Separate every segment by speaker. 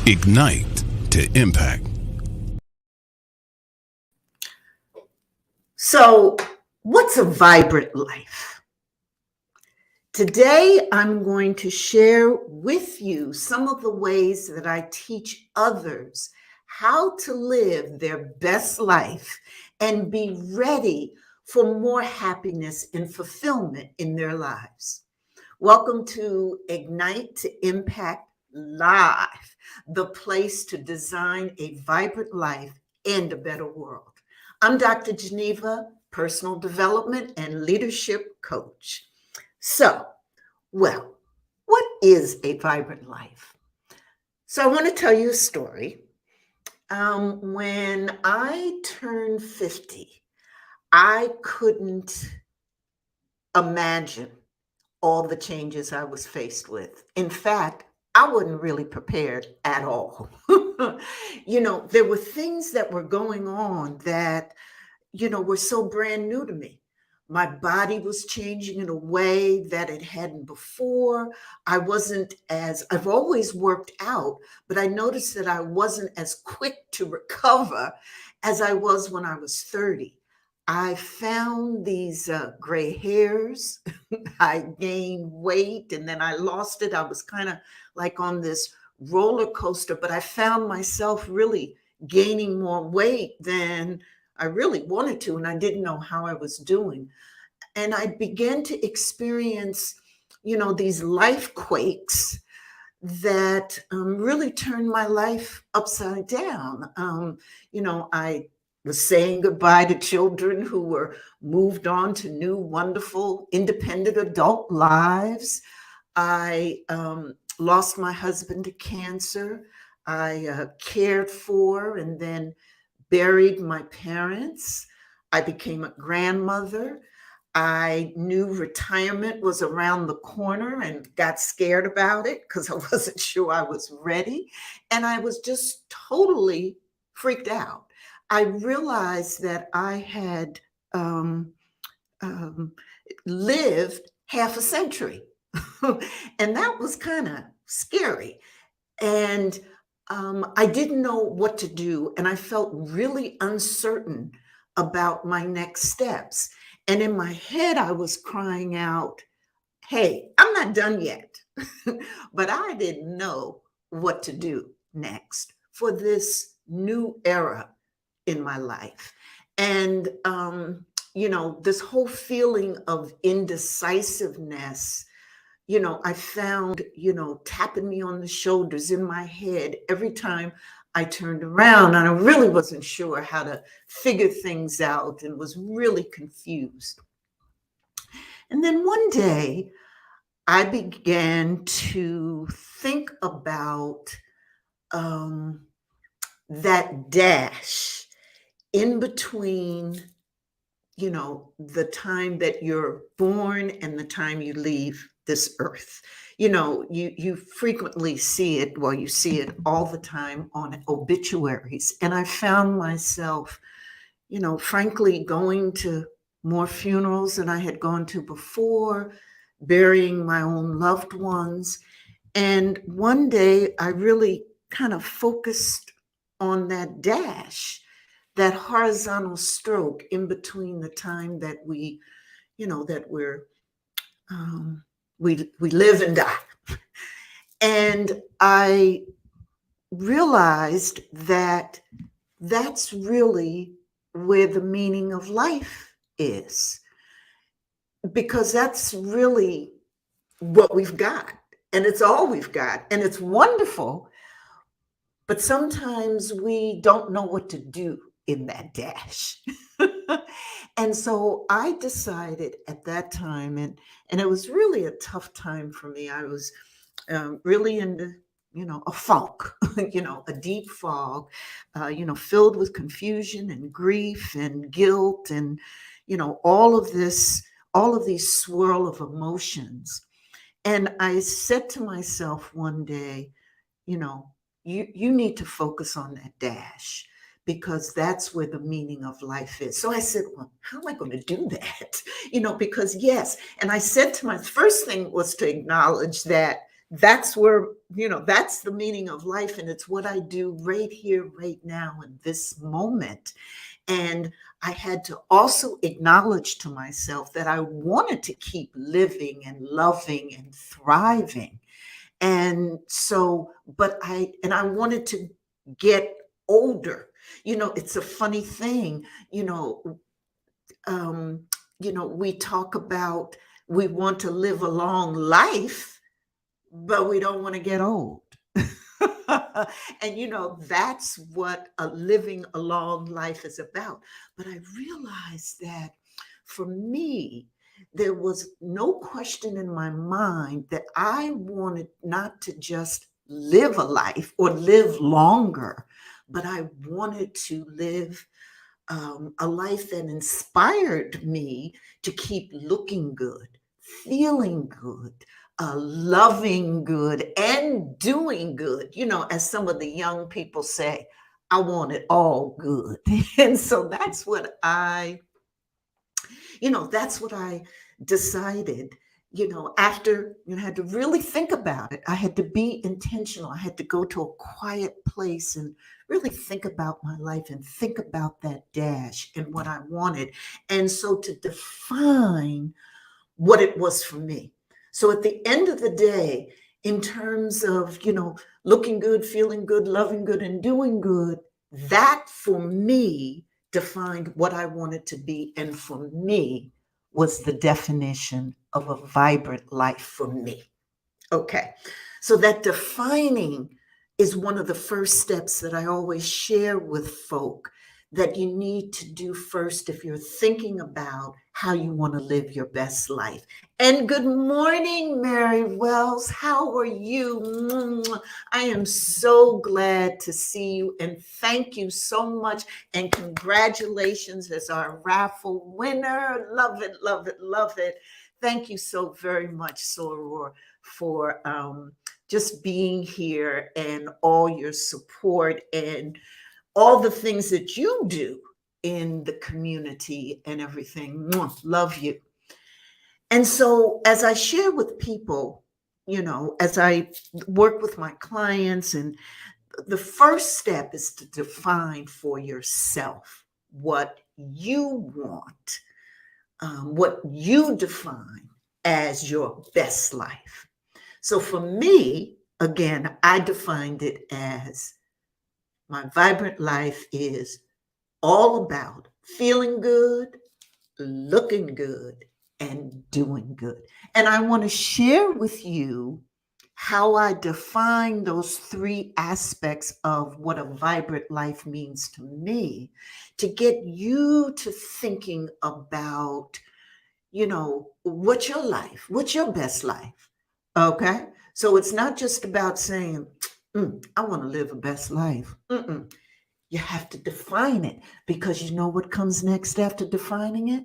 Speaker 1: Ignite2Impact.
Speaker 2: So, what's a vibrant life? Today, I'm going to share with you some of the ways that I teach others how to live their best life and be ready for more happiness and fulfillment in their lives. Welcome to Ignite to Impact Live, the place to design a vibrant life and a better world. I'm Dr. Geneva, personal development and leadership coach. So, what is a vibrant life? So, I want to tell you a story. When I turned 50, I couldn't imagine all the changes I was faced with. In fact, I wasn't really prepared at all. There were things that were going on that were so brand new to me. My body was changing in a way that it hadn't before. I've always worked out, but I noticed that I wasn't as quick to recover as I was when I was 30. I found these gray hairs. I gained weight and then I lost it. I was kind of like on this roller coaster, but I found myself really gaining more weight than I really wanted to, and I didn't know how I was doing. And I began to experience, these life quakes that really turned my life upside down. I was saying goodbye to children who were moved on to new, wonderful, independent adult lives. I lost my husband to cancer. I cared for and then buried my parents. I became a grandmother. I knew retirement was around the corner and got scared about it because I wasn't sure I was ready. And I was just totally freaked out. I realized that I had um, lived half a century. And that was kind of scary. And I didn't know what to do. And I felt really uncertain about my next steps. And in my head, I was crying out, hey, I'm not done yet. But I didn't know what to do next for this new era in my life. And, this whole feeling of indecisiveness, I found, tapping me on the shoulders in my head every time I turned around. And I really wasn't sure how to figure things out and was really confused. And then one day I began to think about that dash in between, the time that you're born and the time you leave this earth. You frequently see it, well, you see it all the time on obituaries. And I found myself, frankly, going to more funerals than I had gone to before, burying my own loved ones. And one day I really kind of focused on that dash, that horizontal stroke in between the time that we, that we live and die. And I realized that that's really where the meaning of life is, because that's really what we've got, and it's all we've got, and it's wonderful. But sometimes we don't know what to do in that dash. And so I decided at that time, and it was really a tough time for me. I was really into, a funk, a deep fog, filled with confusion and grief and guilt and, all of these swirl of emotions. And I said to myself one day, you need to focus on that dash, because that's where the meaning of life is. So I said, well, how am I going to do that? Because yes. And I said to my first thing was to acknowledge that that's where, that's the meaning of life. And it's what I do right here, right now, in this moment. And I had to also acknowledge to myself that I wanted to keep living and loving and thriving. And so, and I wanted to get older. It's a funny thing, you know, um, we talk about we want to live a long life, but we don't want to get old. And that's what a living a long life is about. But I realized that for me, there was no question in my mind that I wanted not to just live a life or live longer, but I wanted to live a life that inspired me to keep looking good, feeling good, loving good, and doing good. As some of the young people say, I want it all good. And so that's what I decided, after had to really think about it. I had to be intentional. I had to go to a quiet place and really think about my life and think about that dash and what I wanted. And so to define what it was for me. So at the end of the day, in terms of, looking good, feeling good, loving good, and doing good, that for me defined what I wanted to be. And for me was the definition of a vibrant life for me. Okay. So that defining is one of the first steps that I always share with folk that you need to do first if you're thinking about how you want to live your best life. And good morning, Mary Wells. How are you? I am so glad to see you, and thank you so much. And congratulations as our raffle winner. Love it, love it, love it. Thank you so very much, Soror, for just being here and all your support and all the things that you do in the community and everything. Love you. And so, as I share with people, as I work with my clients, and the first step is to define for yourself what you want, what you define as your best life. So for me, again, I defined it as my vibrant life is all about feeling good, looking good, and doing good. And I want to share with you how I define those three aspects of what a vibrant life means to me to get you to thinking about, what's your life? What's your best life? Okay. So it's not just about saying, I want to live a best life. You have to define it, because you know what comes next after defining it?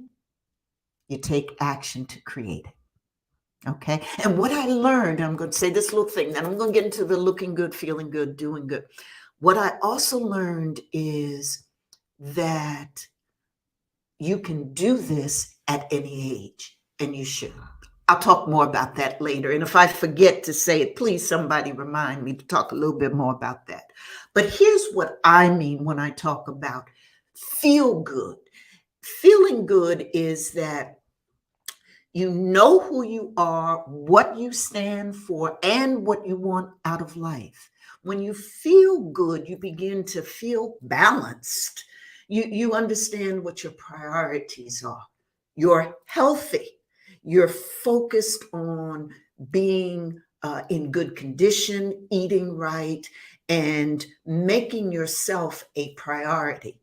Speaker 2: You take action to create it. Okay. And what I learned, I'm going to say this little thing, then I'm going to get into the looking good, feeling good, doing good. What I also learned is that you can do this at any age, and you should. I'll talk more about that later. And if I forget to say it, please somebody remind me to talk a little bit more about that. But here's what I mean when I talk about feel good. Feeling good is that you know who you are, what you stand for, and what you want out of life. When you feel good, you begin to feel balanced. You understand what your priorities are. You're healthy. You're focused on being in good condition, eating right, and making yourself a priority.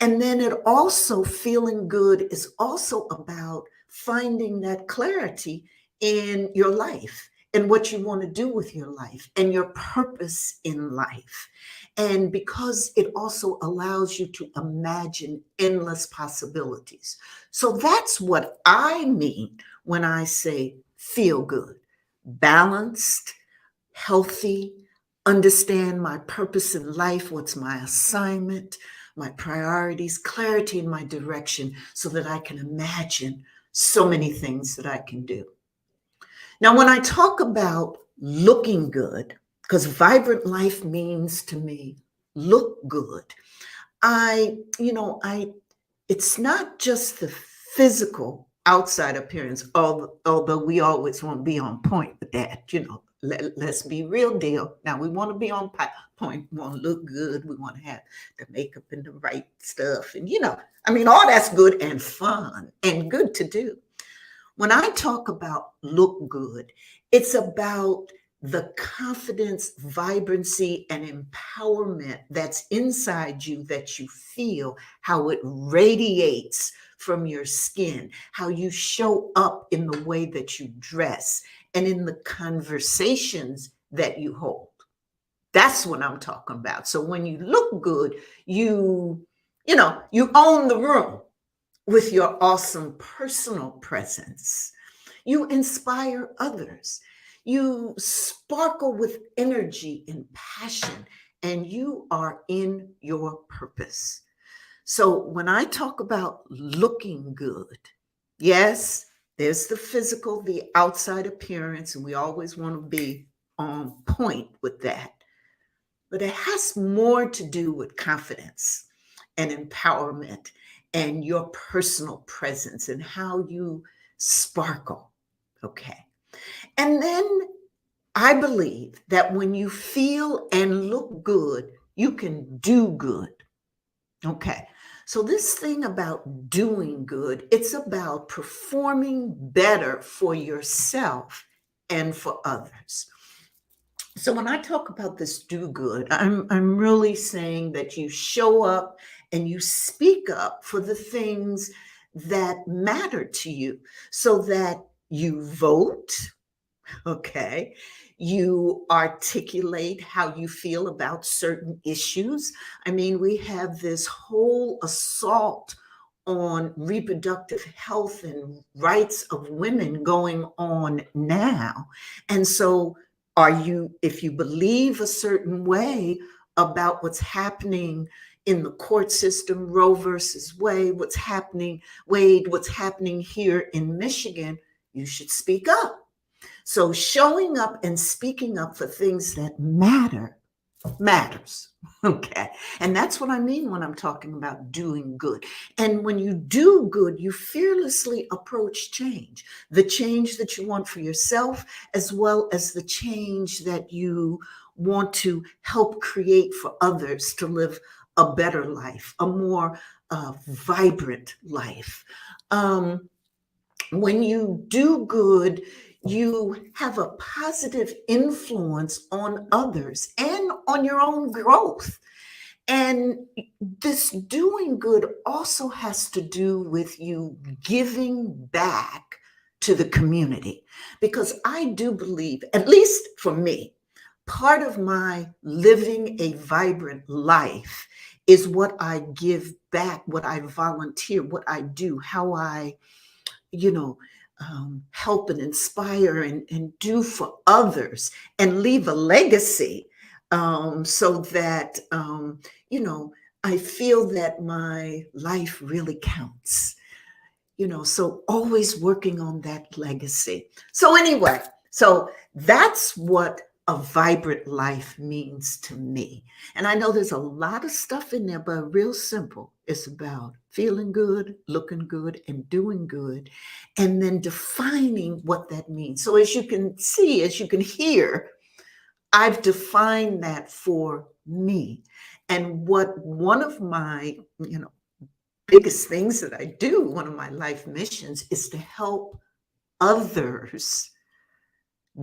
Speaker 2: And then it also, feeling good is also about finding that clarity in your life and what you want to do with your life and your purpose in life. And because it also allows you to imagine endless possibilities. So that's what I mean when I say feel good, balanced, healthy, understand my purpose in life, what's my assignment, my priorities, clarity in my direction, so that I can imagine so many things that I can do. Now, when I talk about looking good, because vibrant life means to me look good. I it's not just the physical outside appearance, although we always want to be on point with that. Let's be real deal. Now we want to be on point. We want to look good. We want to have the makeup and the right stuff. And, all that's good and fun and good to do. When I talk about look good, it's about the confidence, vibrancy, and empowerment that's inside you that you feel, how it radiates from your skin, how you show up in the way that you dress, and in the conversations that you hold. That's what I'm talking about. So when you look good, you own the room with your awesome personal presence. You inspire others. You sparkle with energy and passion, and you are in your purpose. So when I talk about looking good, yes, there's the physical, the outside appearance, and we always want to be on point with that. But it has more to do with confidence and empowerment and your personal presence and how you sparkle. Okay. And then I believe that when you feel and look good, you can do good. Okay. So this thing about doing good, it's about performing better for yourself and for others. So when I talk about this do good, I'm really saying that you show up and you speak up for the things that matter to you so that you vote, okay? You articulate how you feel about certain issues. We have this whole assault on reproductive health and rights of women going on now. And so if you believe a certain way about what's happening in the court system, Roe versus Wade, what's happening here in Michigan, you should speak up. So showing up and speaking up for things that matters. Okay. And that's what I mean when I'm talking about doing good. And when you do good, you fearlessly approach change, the change that you want for yourself, as well as the change that you want to help create for others to live a better life, a more vibrant life. When you do good, you have a positive influence on others and on your own growth. And this doing good also has to do with you giving back to the community. Because I do believe, at least for me, part of my living a vibrant life is what I give back, what I volunteer, what I do, how I you know, help and inspire and do for others and leave a legacy, so that, I feel that my life really counts. So always working on that legacy. So anyway, so that's what a vibrant life means to me. And I know there's a lot of stuff in there, but real simple. It's about feeling good, looking good, and doing good, and then defining what that means. So as you can see, as you can hear, I've defined that for me. And what one of my, biggest things that I do, one of my life missions is to help others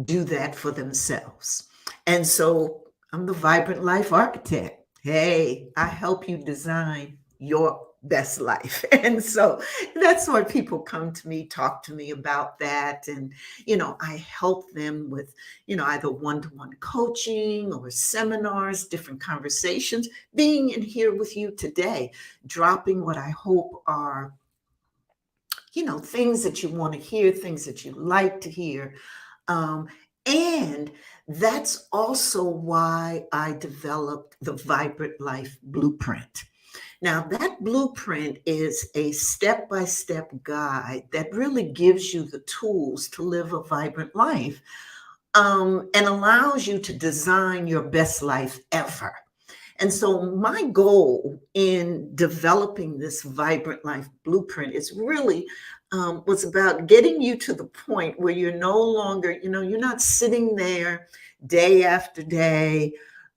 Speaker 2: do that for themselves. And so I'm the Vibrant Life Architect. Hey, I help you design your best life. And so that's why people come to me, talk to me about that. And, I help them with, either one-to-one coaching or seminars, different conversations, being in here with you today, dropping what I hope are, things that you want to hear, things that you like to hear. And that's also why I developed the Vibrant Life Blueprint. Now, that blueprint is a step-by-step guide that really gives you the tools to live a vibrant life. and allows you to design your best life ever. And so, my goal in developing this vibrant life blueprint is really was about getting you to the point where you're no longer, you're not sitting there day after day.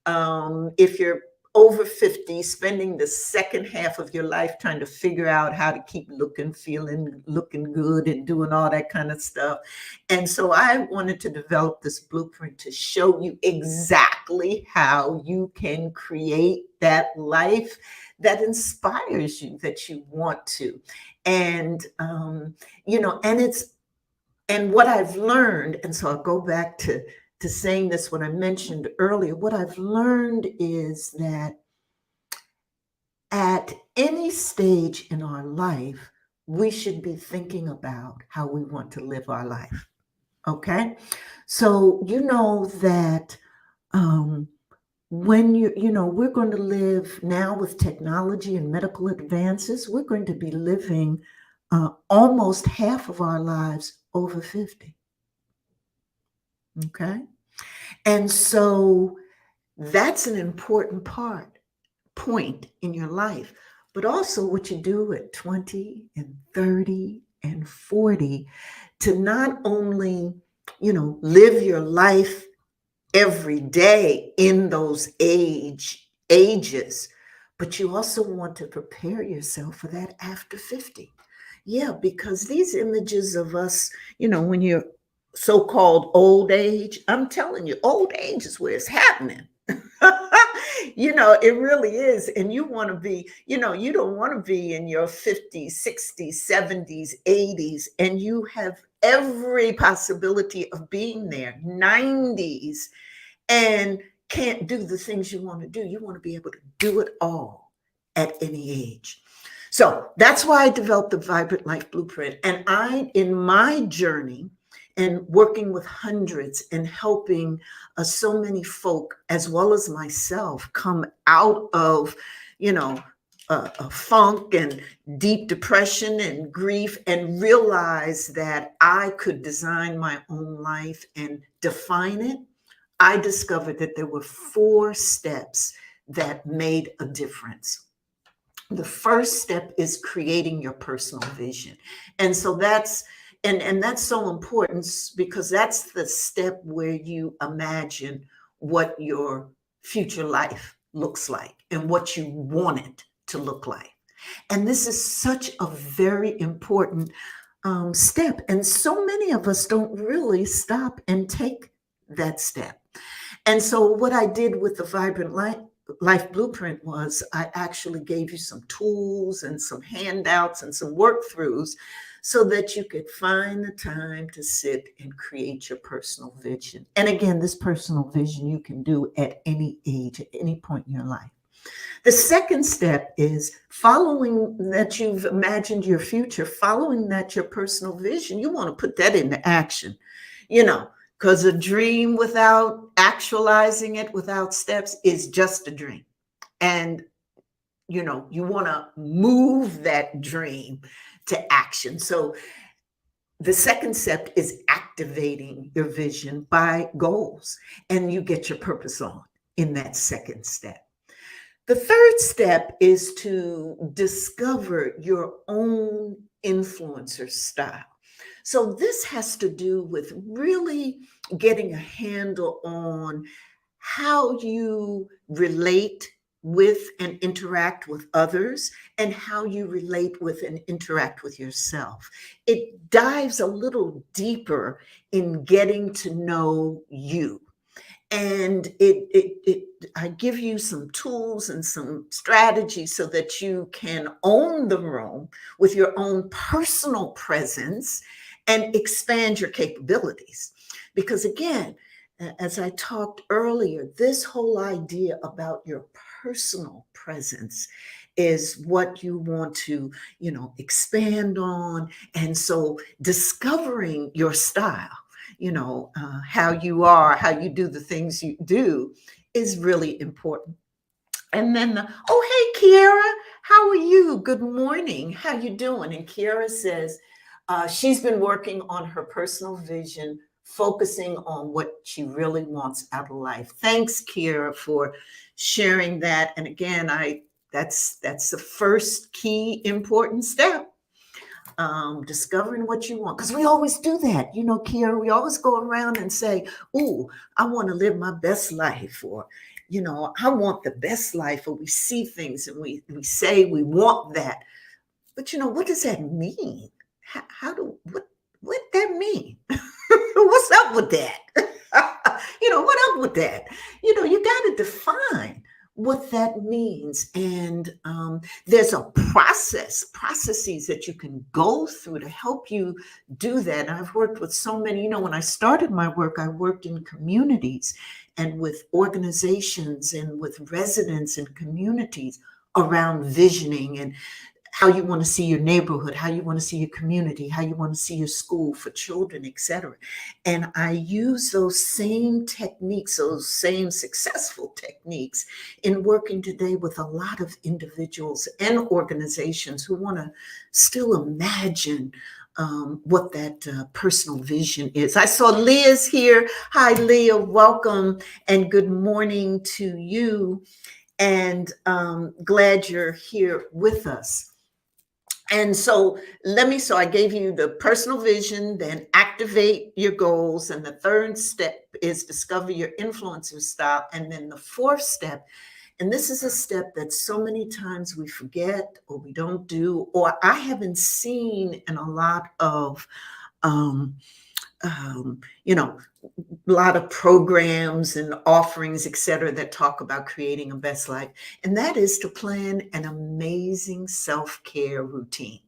Speaker 2: If you're over 50, spending the second half of your life trying to figure out how to keep looking, feeling, looking good, and doing all that kind of stuff. And so I wanted to develop this blueprint to show you exactly how you can create that life that inspires you, that you want to. And, and what I've learned, and so I'll go back to saying this, what I mentioned earlier, what I've learned is that at any stage in our life, we should be thinking about how we want to live our life. Okay. So, that when we're going to live now with technology and medical advances, we're going to be living almost half of our lives over 50. Okay. And so that's an important point in your life, but also what you do at 20 and 30 and 40 to not only, live your life every day in those ages, but you also want to prepare yourself for that after 50. Yeah, because these images of us, when you're so-called old age, I'm telling you, old age is where it's happening. It really is. And you want to be, you don't want to be in your 50s, 60s, 70s, 80s, and you have every possibility of being there, 90s, and can't do the things you want to do. You want to be able to do it all at any age. So that's why I developed the Vibrant Life Blueprint. And in my journey, and working with hundreds and helping so many folk, as well as myself, come out of, a funk and deep depression and grief, and realize that I could design my own life and define it. I discovered that there were 4 steps that made a difference. The first step is creating your personal vision. And so that's so important, because that's the step where you imagine what your future life looks like and what you want it to look like. And this is such a very important step. And so many of us don't really stop and take that step. And so what I did with the Vibrant Life Blueprint was I actually gave you some tools and some handouts and some workthroughs so that you could find the time to sit and create your personal vision. And again, this personal vision you can do at any age, at any point in your life. The second step is following that you've imagined your future, following that your personal vision, you want to put that into action, because a dream without actualizing it, without steps, is just a dream. And, you want to move that dream to action. So the second step is activating your vision by goals, and you get your purpose on in that second step. The third step is to discover your own influencer style. So this has to do with really getting a handle on how you relate with and interact with others, and how you relate with and interact with yourself. It dives a little deeper in getting to know you. And I give you some tools and some strategies so that you can own the room with your own personal presence and expand your capabilities. Because again, as I talked earlier, this whole idea about your personal presence is what you want to, expand on. And so discovering your style, how you are, how you do the things you do, is really important. And then, oh, hey, Kiara, how are you? Good morning. How you doing? And Kiara says she's been working on her personal vision focusing on what she really wants out of life. Thanks, Kira, for sharing that. And again, that's the first key important step, discovering what you want. Because we always do that. You know, Kiera, we always go around and say, ooh, I want to live my best life, or, you know, I want the best life, or we see things and we say we want that. But, you know, what does that mean? What that mean? What's up with that? You know, what up with that? You know, you got to define what that means. And there's a processes that you can go through to help you do that. And I've worked with so many, you know, when I started my work, I worked in communities and with organizations and with residents and communities around visioning and how you want to see your neighborhood, how you want to see your community, how you want to see your school for children, etc. And I use those same techniques, those same successful techniques in working today with a lot of individuals and organizations who want to still imagine what that personal vision is. I saw Leah's here. Hi, Leah. Welcome and good morning to you. And glad you're here with us. And so I gave you the personal vision, then activate your goals. And the third step is discover your influencer style. And then the fourth step, and this is a step that so many times we forget or we don't do, or I haven't seen in a lot of, you know, a lot of programs and offerings, et cetera, that talk about creating a best life. And that is to plan an amazing self-care routine.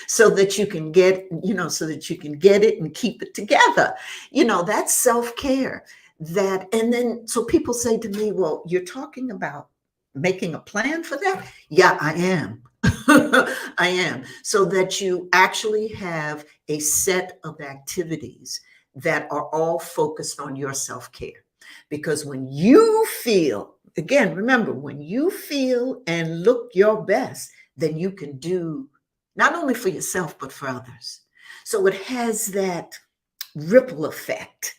Speaker 2: So that you can get, you know, so that you can get it and keep it together. You know, that's self-care. That, and then, so people say to me, well, you're talking about making a plan for that? Yeah, I am. I am. So that you actually have a set of activities that are all focused on your self-care. Because when you feel, again, remember, when you feel and look your best, then you can do not only for yourself, but for others. So it has that ripple effect.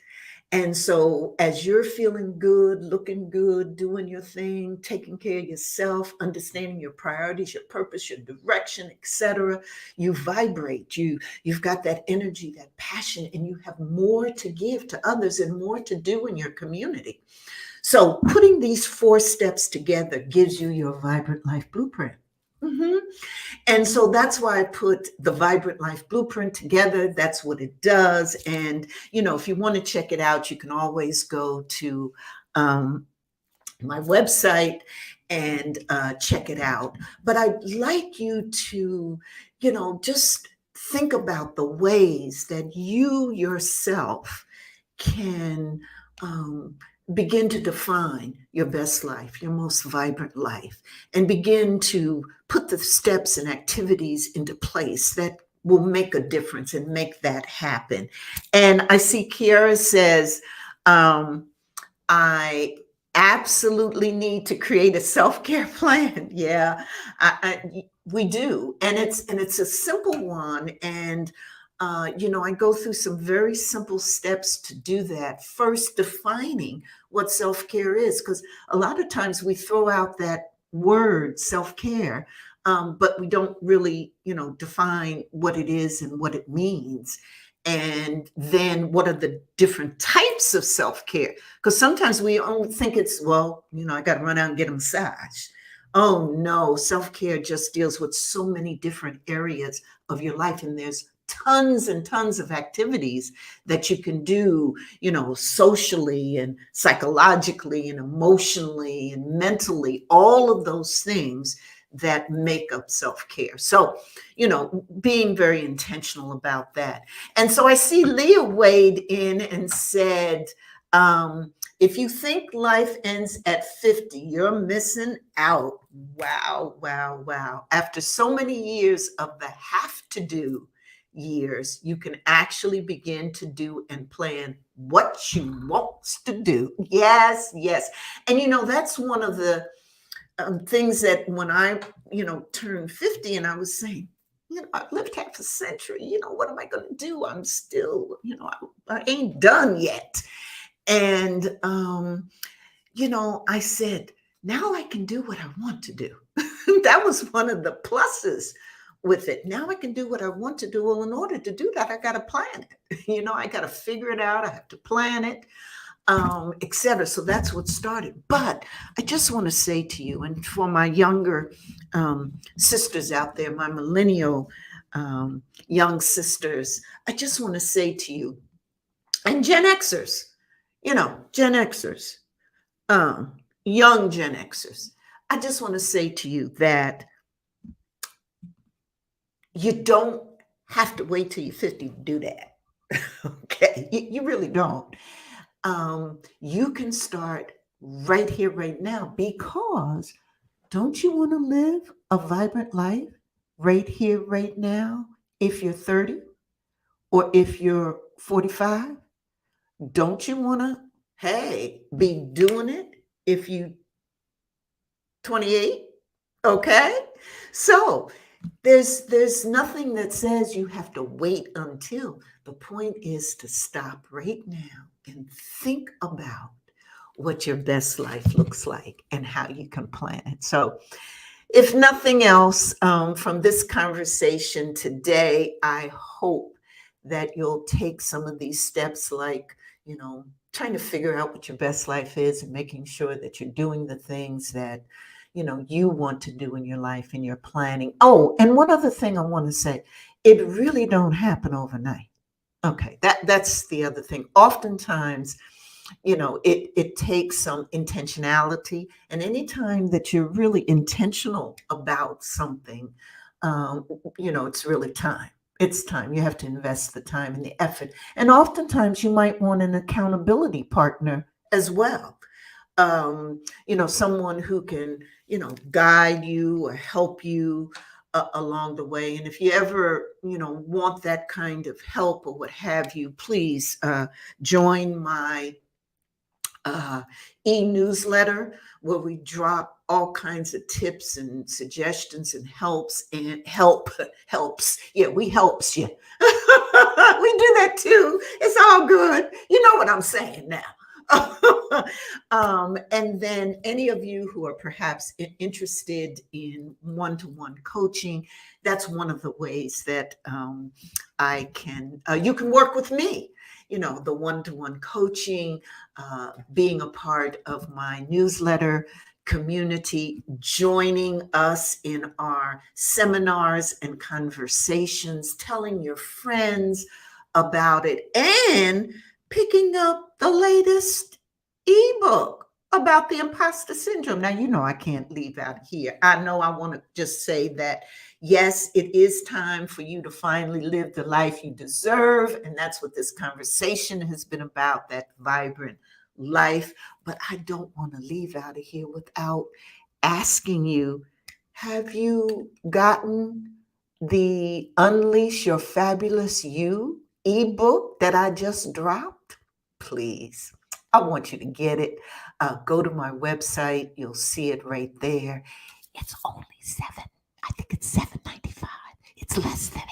Speaker 2: And so as you're feeling good, looking good, doing your thing, taking care of yourself, understanding your priorities, your purpose, your direction, etc., you vibrate. You've got that energy, that passion, and you have more to give to others and more to do in your community. So putting these 4 steps together gives you your vibrant life blueprint. And so that's why I put the Vibrant Life Blueprint together. That's what it does. And, you know, if you want to check it out, you can always go to my website and check it out. But I'd like you to, you know, just think about the ways that you yourself can begin to define your best life, your most vibrant life, and begin to put the steps and activities into place that will make a difference and make that happen. And I see Kiara says, I absolutely need to create a self-care plan. Yeah, we do. And it's a simple one. And you know, I go through some very simple steps to do that. First, defining what self-care is, because a lot of times we throw out that word self-care, but we don't really, you know, define what it is and what it means. And then what are the different types of self-care? Because sometimes we only think it's, well, you know, I got to run out and get a massage. Oh no, self-care just deals with so many different areas of your life. And there's tons and tons of activities that you can do, you know, socially and psychologically and emotionally and mentally, all of those things that make up self-care. So, you know, being very intentional about that. And so I see Leah weighed in and said, if you think life ends at 50, you're missing out. Wow, wow, wow. After so many years of the have to do years, you can actually begin to do and plan what you want to do. Yes, yes. And, you know, that's one of the things that when I, you know, turned 50 and I was saying, I lived half a century. What am I going to do? I'm still, I ain't done yet. And, I said, now I can do what I want to do. That was one of the pluses with it. Now I can do what I want to do. Well, in order to do that, I got to plan it. I got to figure it out. I have to plan it, etc. So that's what started. But I just want to say to you, and for my younger sisters out there, my millennial young sisters, I just want to say to you, and Gen Xers, Gen Xers, young Gen Xers, I just want to say to you that you don't have to wait till you're 50 to do that. Okay, you really don't. You can start right here, right now, because don't you want to live a vibrant life right here, right now? If you're 30 or if you're 45, don't you want to, hey, be doing it if you 28? Okay. So there's nothing that says you have to wait until. The point is to stop right now and think about what your best life looks like and how you can plan it. So if nothing else, from this conversation today, I hope that you'll take some of these steps, like, trying to figure out what your best life is and making sure that you're doing the things that, you want to do in your life and you're planning. Oh, and one other thing I want to say, it really don't happen overnight. Okay, that's the other thing. Oftentimes, it takes some intentionality, and anytime that you're really intentional about something, it's really time. It's time. You have to invest the time and the effort, and oftentimes you might want an accountability partner as well. Someone who can, guide you or help you along the way. And if you ever, want that kind of help or what have you, please join my uh, e-newsletter, where we drop all kinds of tips and suggestions and helps. Yeah, we helps you. We do that too. It's all good. You know what I'm saying now. And then any of you who are perhaps interested in one-to-one coaching, that's one of the ways that you can work with me. The one-to-one coaching, being a part of my newsletter community, joining us in our seminars and conversations, telling your friends about it, and picking up the latest ebook about the imposter syndrome. Now, I can't leave out here. I know I want to just say that, yes, it is time for you to finally live the life you deserve. And that's what this conversation has been about, that vibrant life. But I don't want to leave out of here without asking you, have you gotten the Unleash Your Fabulous You ebook that I just dropped? Please, I want you to get it. Go to my website. You'll see it right there. It's only I think it's $7.95. It's less than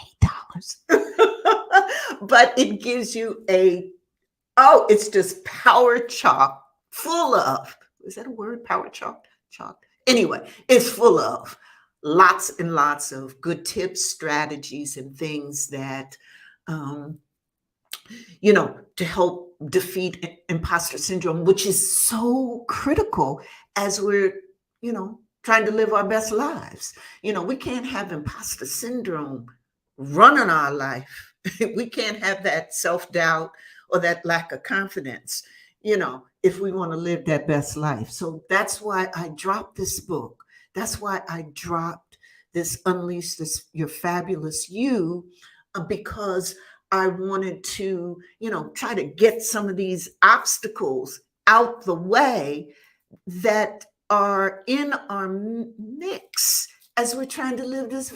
Speaker 2: $8. But it gives you it's just power chalk, full of, is that a word? Power chalk? Chalk. Anyway, it's full of lots and lots of good tips, strategies, and things that, to help defeat imposter syndrome, which is so critical as we're, trying to live our best lives. We can't have imposter syndrome running our life. We can't have that self-doubt or that lack of confidence, if we want to live that best life. So that's why I dropped this book. That's why I dropped this Unleash Your Fabulous You, because I wanted to, try to get some of these obstacles out the way that are in our mix as we're trying to live this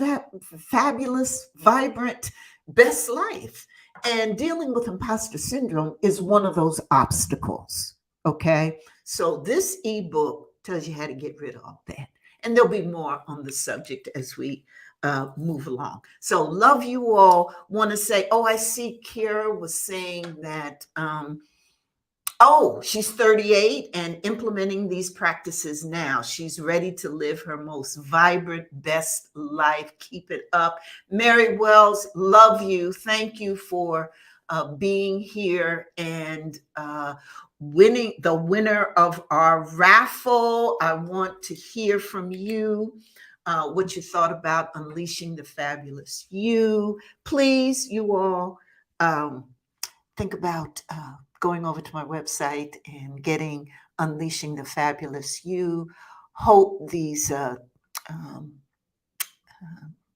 Speaker 2: fabulous, vibrant, best life. And dealing with imposter syndrome is one of those obstacles. Okay. So this ebook tells you how to get rid of all that. And there'll be more on the subject as we move along. So love you all. Want to say, oh, I see Kira was saying that, oh, she's 38 and implementing these practices now. She's ready to live her most vibrant, best life. Keep it up. Mary Wells, love you. Thank you for being here and winning, the winner of our raffle. I want to hear from you. What you thought about unleashing the fabulous you. Please, you all, think about going over to my website and getting Unleashing the Fabulous You. Hope these um,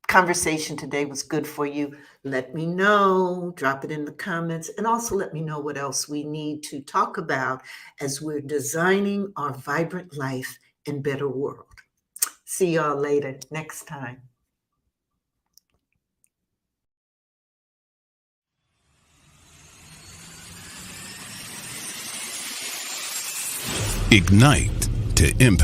Speaker 2: conversation today was good for you. Let me know, drop it in the comments, and also let me know what else we need to talk about as we're designing our vibrant life and better world. See y'all later next time.
Speaker 1: Ignite to Impact.